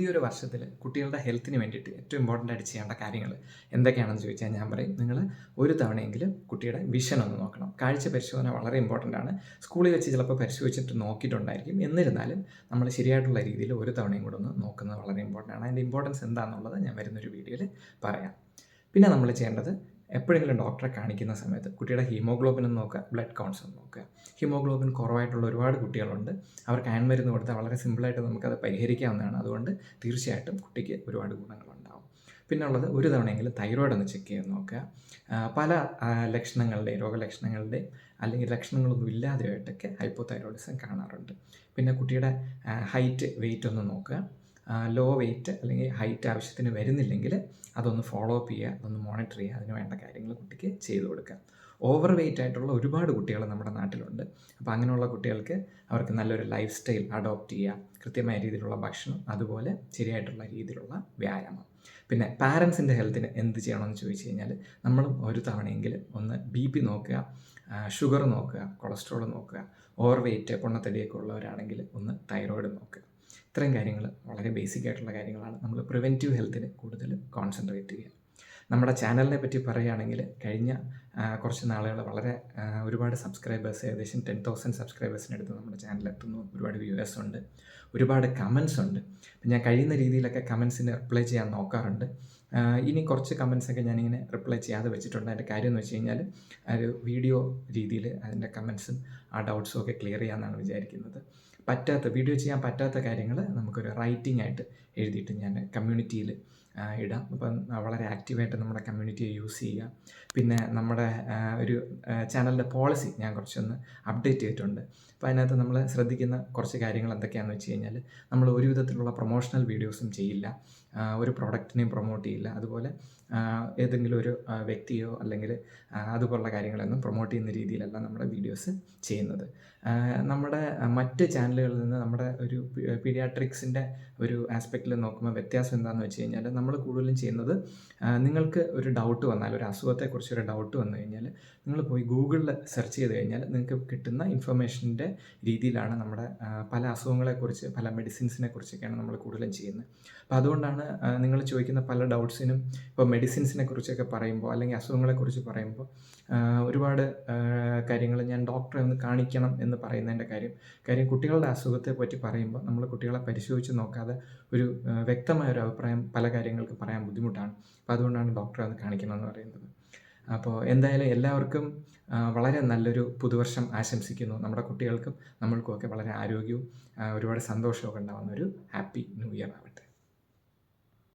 ഈ ഒരു വർഷത്തിൽ കുട്ടികളുടെ ഹെൽത്തിന് വേണ്ടിയിട്ട് ഏറ്റവും ഇമ്പോർട്ടൻ്റ് ആയിട്ട് ചെയ്യേണ്ട കാര്യങ്ങൾ എന്തൊക്കെയാണെന്ന് ചോദിച്ചാൽ ഞാൻ പറയും, നിങ്ങൾ ഒരു തവണയെങ്കിലും കുട്ടിയുടെ വിഷൻ ഒന്ന് നോക്കണം. കാഴ്ച പരിശോധന വളരെ ഇമ്പോർട്ടൻ്റ് ആണ്. സ്കൂളിൽ വെച്ച് ചിലപ്പോൾ പരിശോധിച്ചിട്ട് നോക്കിയിട്ടുണ്ടായിരിക്കും. എന്നിരുന്നാലും നമ്മൾ ശരിയായിട്ടുള്ള രീതിയിൽ ഒരു തവണയും കൂടെ ഒന്ന് നോക്കുന്നത് വളരെ ഇമ്പോർട്ടൻ്റ് ആണ്. അതിൻ്റെ ഇമ്പോർട്ടൻസ് എന്താണെന്നുള്ളത് ഞാൻ വരുന്നൊരു വീഡിയോയിൽ പറയാം. പിന്നെ നമ്മൾ ചെയ്യേണ്ടത്, എപ്പോഴെങ്കിലും ഡോക്ടറെ കാണിക്കുന്ന സമയത്ത് കുട്ടിയുടെ ഹീമോഗ്ലോബിൻ ഒന്ന് നോക്കുക, ബ്ലഡ് കൗണ്ട്സ് ഒന്ന് നോക്കുക. ഹീമോഗ്ലോബിൻ കുറവായിട്ടുള്ള ഒരുപാട് കുട്ടികളുണ്ട്. അവർക്ക് അയൺ മരുന്ന് കൊടുത്താൽ വളരെ സിമ്പിളായിട്ട് നമുക്കത് പരിഹരിക്കാവുന്നതാണ്. അതുകൊണ്ട് തീർച്ചയായിട്ടും കുട്ടിക്ക് ഒരുപാട് ഗുണങ്ങളുണ്ടാവും. പിന്നെ ഉള്ളത്, ഒരു തവണയെങ്കിലും തൈറോയ്ഡ് ഒന്ന് ചെക്ക് ചെയ്ത് നോക്കുക. പല ലക്ഷണങ്ങളുടെയും രോഗലക്ഷണങ്ങളുടെയും അല്ലെങ്കിൽ ലക്ഷണങ്ങളൊന്നും ഇല്ലാതെയായിട്ടൊക്കെ ഹൈപ്പോതൈറോയിഡിസം കാണാറുണ്ട്. പിന്നെ കുട്ടിയുടെ ഹൈറ്റ്, വെയിറ്റ് ഒന്ന് നോക്കുക. ലോ വെയിറ്റ് അല്ലെങ്കിൽ ഹൈറ്റ് ആവശ്യത്തിന് വരുന്നില്ലെങ്കിൽ അതൊന്ന് ഫോളോ അപ്പ് ചെയ്യുക, അതൊന്ന് മോണിറ്റർ ചെയ്യുക. അതിന് വേണ്ട കാര്യങ്ങൾ കുട്ടിക്ക് ചെയ്തു കൊടുക്കുക. ഓവർ വെയിറ്റ് ആയിട്ടുള്ള ഒരുപാട് കുട്ടികൾ നമ്മുടെ നാട്ടിലുണ്ട്. അപ്പോൾ അങ്ങനെയുള്ള കുട്ടികൾക്ക് അവർക്ക് നല്ലൊരു ലൈഫ് സ്റ്റൈൽ അഡോപ്റ്റ് ചെയ്യുക, കൃത്യമായ രീതിയിലുള്ള ഭക്ഷണം, അതുപോലെ ശരിയായിട്ടുള്ള രീതിയിലുള്ള വ്യായാമം. പിന്നെ പാരൻസിൻ്റെ ഹെൽത്തിന് എന്ത് ചെയ്യണമെന്ന് ചോദിച്ചു കഴിഞ്ഞാൽ, നമ്മളും ഒരു തവണയെങ്കിലും ഒന്ന് BP നോക്കുക, ഷുഗർ നോക്കുക, കൊളസ്ട്രോൾ നോക്കുക. ഓവർ വെയിറ്റ്, പൊണ്ണത്തടിയൊക്കെ ഉള്ളവരാണെങ്കിൽ ഒന്ന് തൈറോയ്ഡ് നോക്കുക. ഇത്രയും കാര്യങ്ങൾ വളരെ ബേസിക് ആയിട്ടുള്ള കാര്യങ്ങളാണ്. നമ്മൾ പ്രിവെൻറ്റീവ് ഹെൽത്തിന് കൂടുതൽ കോൺസെൻട്രേറ്റ് ചെയ്യുക. നമ്മുടെ ചാനലിനെ പറ്റി പറയുകയാണെങ്കിൽ, കഴിഞ്ഞ കുറച്ച് നാളുകൾ വളരെ ഒരുപാട് സബ്സ്ക്രൈബേഴ്സ്, ഏകദേശം 10,000 സബ്സ്ക്രൈബേഴ്സിനടുത്ത് നമ്മുടെ ചാനലെത്തുന്നു. ഒരുപാട് വ്യൂവേഴ്സ് ഉണ്ട്, ഒരുപാട് കമൻസ് ഉണ്ട്. ഞാൻ കഴിയുന്ന രീതിയിലൊക്കെ കമൻസിന് റിപ്ലൈ ചെയ്യാൻ നോക്കാറുണ്ട്. ഇനി കുറച്ച് കമൻസൊക്കെ ഞാനിങ്ങനെ റിപ്ലൈ ചെയ്യാതെ വെച്ചിട്ടുണ്ട്. അതിൻ്റെ കാര്യം എന്ന് വെച്ച് കഴിഞ്ഞാൽ, ഒരു വീഡിയോ രീതിയിൽ അതിൻ്റെ കമൻസും ആ ഡൗട്ട്സും ഒക്കെ ക്ലിയർ ചെയ്യാമെന്നാണ് വിചാരിക്കുന്നത്. വീഡിയോ ചെയ്യാൻ പറ്റാത്ത കാര്യങ്ങൾ നമുക്കൊരു റൈറ്റിംഗ് ആയിട്ട് എഴുതിയിട്ട് ഞാൻ കമ്മ്യൂണിറ്റിയിൽ ഇടാം. അപ്പം വളരെ ആക്റ്റീവായിട്ട് നമ്മുടെ കമ്മ്യൂണിറ്റിയെ യൂസ് ചെയ്യുക. പിന്നെ നമ്മുടെ ഒരു ചാനലിൻ്റെ പോളിസി ഞാൻ കുറച്ചൊന്ന് അപ്ഡേറ്റ് ചെയ്തിട്ടുണ്ട്. അപ്പോൾ അതിനകത്ത് നമ്മൾ ശ്രദ്ധിക്കുന്ന കുറച്ച് കാര്യങ്ങൾ എന്തൊക്കെയാണെന്ന് വെച്ച് കഴിഞ്ഞാൽ, നമ്മൾ ഒരു വിധത്തിലുള്ള പ്രൊമോഷണൽ വീഡിയോസും ചെയ്യില്ല, ഒരു പ്രൊഡക്റ്റിനെയും പ്രൊമോട്ട് ചെയ്യില്ല. അതുപോലെ ഏതെങ്കിലും ഒരു വ്യക്തിയോ അല്ലെങ്കിൽ അതുപോലുള്ള കാര്യങ്ങളൊന്നും പ്രൊമോട്ട് ചെയ്യുന്ന രീതിയിലല്ല നമ്മുടെ വീഡിയോസ് ചെയ്യുന്നത്. നമ്മുടെ മറ്റ് ചാനലുകളിൽ നിന്ന് നമ്മുടെ ഒരു പീഡിയാട്രിക്സിൻ്റെ ഒരു ആസ്പെക്റ്റിൽ നോക്കുമ്പോൾ വ്യത്യാസം എന്താണെന്ന് വെച്ച് കഴിഞ്ഞാൽ, നമ്മൾ കൂടുതലും ചെയ്യുന്നത്, നിങ്ങൾക്ക് ഒരു ഡൗട്ട് വന്നാൽ, ഒരു അസുഖത്തെക്കുറിച്ചൊരു ഡൗട്ട് വന്നു കഴിഞ്ഞാൽ നിങ്ങൾ പോയി ഗൂഗിളിൽ സെർച്ച് ചെയ്ത് കഴിഞ്ഞാൽ നിങ്ങൾക്ക് കിട്ടുന്ന ഇൻഫർമേഷൻ്റെ രീതിയിലാണ് നമ്മുടെ പല അസുഖങ്ങളെക്കുറിച്ച്, പല മെഡിസിൻസിനെ കുറിച്ചൊക്കെയാണ് നമ്മൾ കൂടുതലും ചെയ്യുന്നത്. അപ്പോൾ അതുകൊണ്ടാണ് നിങ്ങൾ ചോദിക്കുന്ന പല ഡൗട്ട്സിനും, ഇപ്പോൾ മെഡിസിൻസിനെ കുറിച്ചൊക്കെ പറയുമ്പോൾ അല്ലെങ്കിൽ അസുഖങ്ങളെക്കുറിച്ച് പറയുമ്പോൾ ഒരുപാട് കാര്യങ്ങൾ ഞാൻ ഡോക്ടറെ ഒന്ന് കാണിക്കണം എന്ന് പറയുന്നതിൻ്റെ കാര്യം കുട്ടികളുടെ അസുഖത്തെ പറ്റി പറയുമ്പോൾ നമ്മൾ കുട്ടികളെ പരിശോധിച്ച് നോക്കാതെ ഒരു വ്യക്തമായൊരു അഭിപ്രായം പല കാര്യങ്ങൾക്ക് പറയാൻ ബുദ്ധിമുട്ടാണ്. അപ്പോൾ അതുകൊണ്ടാണ് ഡോക്ടറെ ഒന്ന് കാണിക്കണം എന്ന് പറയുന്നത്. അപ്പോൾ എന്തായാലും എല്ലാവർക്കും വളരെ നല്ലൊരു പുതുവർഷം ആശംസിക്കുന്നു. നമ്മുടെ കുട്ടികൾക്കും നമ്മൾക്കുമൊക്കെ വളരെ ആരോഗ്യവും ഒരുപാട് സന്തോഷമൊക്കെ ഉണ്ടാകുന്ന ഒരു ഹാപ്പി ന്യൂ ഇയർ ആവട്ടെ.